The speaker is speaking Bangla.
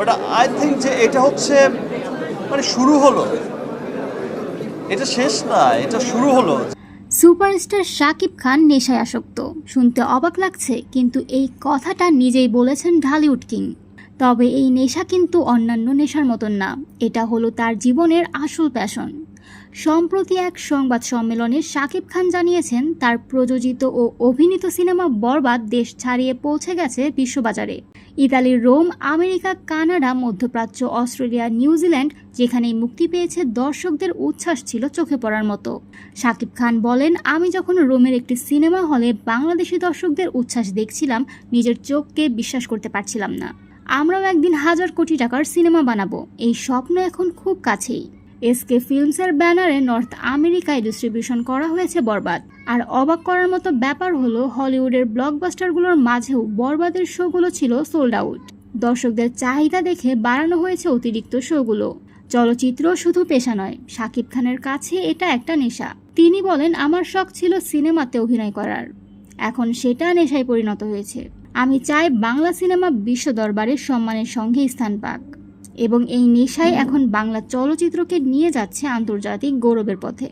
বাট আই থিঙ্ক যে এটা হচ্ছে মানে শুরু হলো, এটা শেষ না, এটা শুরু হলো। সুপারস্টার শাকিব খান নেশায় আসক্ত শুনতে অবাক লাগছে, কিন্তু এই কথাটা নিজেই বলেছেন ঢালিউড কিং। তবে এই নেশা কিন্তু অন্যান্য নেশার মতন না, এটা হলো তার জীবনের আসল প্যাশন। সম্প্রতি এক সংবাদ সম্মেলনে শাকিব খান জানিয়েছেন তার প্রযোজিত ও অভিনীত সিনেমা বরবাদ দেশ ছাড়িয়ে পৌঁছে গেছে বিশ্ববাজারে। ইতালির রোম, আমেরিকা, কানাডা, মধ্যপ্রাচ্য, অস্ট্রেলিয়া, নিউজিল্যান্ড যেখানেই মুক্তি পেয়েছে দর্শকদের উচ্ছ্বাস ছিল চোখে পড়ার মতো। শাকিব খান বলেন, আমি যখন রোমের একটি সিনেমা হলে বাংলাদেশি দর্শকদের উচ্ছ্বাস দেখছিলাম, নিজের চোখকে বিশ্বাস করতে পারছিলাম না। আমরাও একদিন 1000 কোটি টাকার সিনেমা বানাবো, এই স্বপ্ন এখন খুব কাছেই। এসকে ফিল্মসের ব্যানারে নর্থ আমেরিকায় ডিস্ট্রিবিউশন করা হয়েছে বরবাদ। আর অবাক করার মতো ব্যাপার হলো, হলিউডের ব্লকবাস্টারগুলোর মাঝেও বরবাদের শোগুলো ছিল সোল্ড আউট। দর্শকদের চাহিদা দেখে বাড়ানো হয়েছে অতিরিক্ত শোগুলো। চলচ্চিত্র শুধু পেশা নয়, শাকিব খানের কাছে এটা একটা নেশা। তিনি বলেন, আমার শখ ছিল সিনেমাতে অভিনয় করার, এখন সেটা নেশায় পরিণত হয়েছে। আমি চাই বাংলা সিনেমা বিশ্ব দরবারে সম্মানের সঙ্গে স্থান পাক, এবং এই নেশাই এখন বাংলা চলচ্চিত্রকে নিয়ে যাচ্ছে আন্তর্জাতিক গৌরবের পথে।